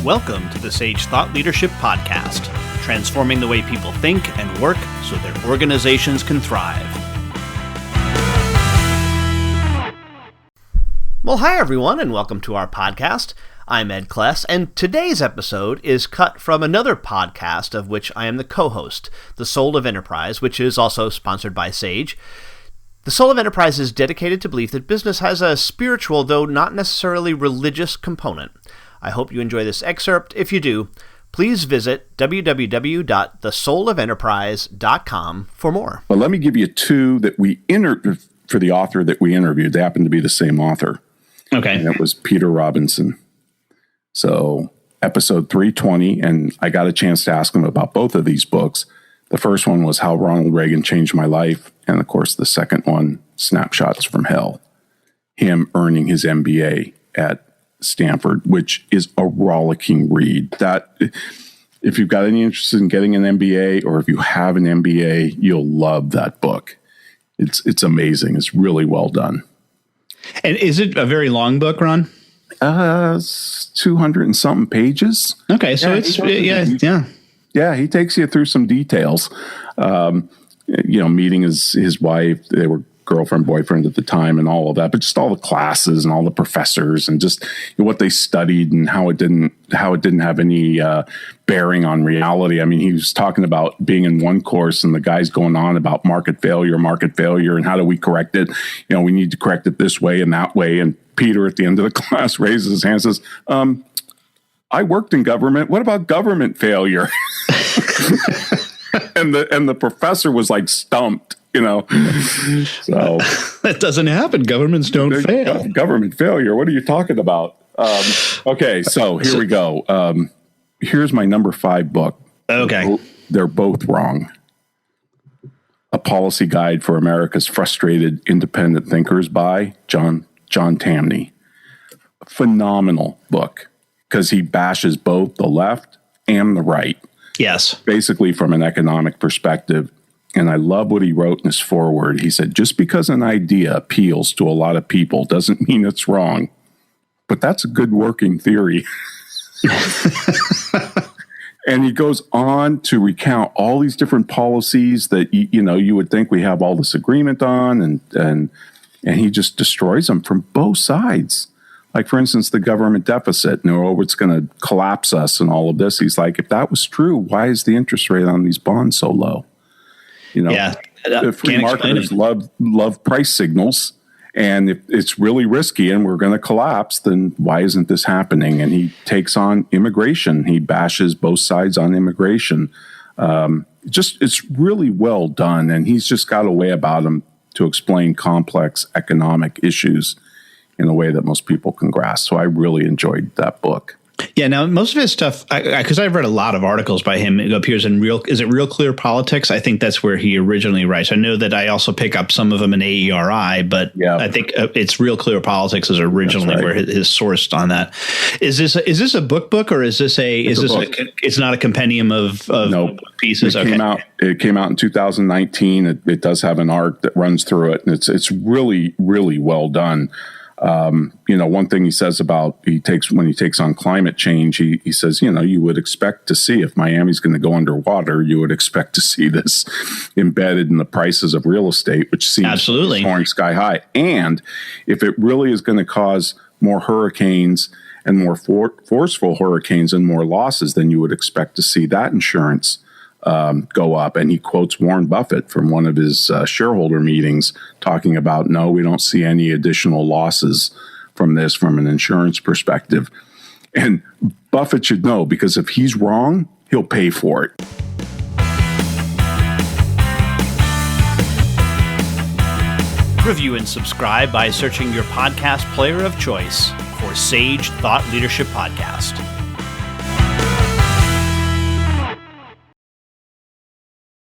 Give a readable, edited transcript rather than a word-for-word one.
Welcome to the Sage Thought Leadership Podcast, transforming the way people think and work so their organizations can thrive. Well, hi everyone, and welcome to our podcast. I'm Ed Kless, and today's episode is cut from another podcast of which I am the co-host, The Soul of Enterprise, which is also sponsored by Sage. The Soul of Enterprise is dedicated to belief that business has a spiritual, though not necessarily religious, component. I hope you enjoy this excerpt. If you do, please visit www.thesoulofenterprise.com for more. Well, let me give you two that we for the author that we interviewed. They happen to be the same author. Okay. And it was Peter Robinson. So episode 320, and I got a chance to ask him about both of these books. The first one was How Ronald Reagan Changed My Life. And of course, the second one, Snapshots from Hell. Him earning his MBA at Stanford, which is a rollicking read. That if you've got any interest in getting an MBA, or if you have an MBA, you'll love that book. It's amazing. It's really well done. And is it a very long book, Ron? It's 200 and something pages. Okay, so yeah. Yeah, he takes you through some details. Meeting his wife. They were girlfriend, boyfriend at the time, and all of that. But just all the classes and all the professors, and just what they studied, and how it didn't have any bearing on reality. I mean, he was talking about being in one course, and the guy's going on about market failure, and how do we correct it? We need to correct it this way and that way. And Peter, at the end of the class, raises his hand and says, I worked in government. What about government failure? and the professor was like stumped, So that doesn't happen. Governments don't fail. Government failure. What are you talking about? Okay, so here we go. Here's my number 5 book. Okay. They're both wrong. A Policy Guide for America's Frustrated Independent Thinkers by John Tamny. Phenomenal book, because he bashes both the left and the right. Yes. Basically from an economic perspective. And I love what he wrote in his foreword. He said, just because an idea appeals to a lot of people doesn't mean it's wrong. But that's a good working theory. And he goes on to recount all these different policies that, you would think we have all this agreement on, and he just destroys them from both sides. Like, for instance, the government deficit, it's going to collapse us and all of this. He's like, if that was true, why is the interest rate on these bonds so low? The free marketers love price signals. And if it's really risky and we're going to collapse, then why isn't this happening? And he takes on immigration. He bashes both sides on immigration. It's really well done. And he's just got a way about him to explain complex economic issues in a way that most people can grasp. So I really enjoyed that book. Yeah. Now, most of his stuff, because I've read a lot of articles by him, it appears in Real Clear Politics? I think that's where he originally writes. I know that I also pick up some of them in AERI, but yeah. I think it's Real Clear Politics is originally where his sourced on that. Is this a book, or is this it's not a compendium of nope. pieces? It came out in 2019. It does have an arc that runs through it, and it's really, really well done. One thing he says when he takes on climate change, he says, you would expect to see, if Miami's going to go underwater, you would expect to see this embedded in the prices of real estate, which seems absolutely soaring sky high. And if it really is going to cause more hurricanes and more forceful hurricanes and more losses, then you would expect to see that insurance go up. And he quotes Warren Buffett from one of his shareholder meetings talking about, no, we don't see any additional losses from this from an insurance perspective. And Buffett should know, because if he's wrong, he'll pay for it. Review and subscribe by searching your podcast player of choice for Sage Thought Leadership Podcast.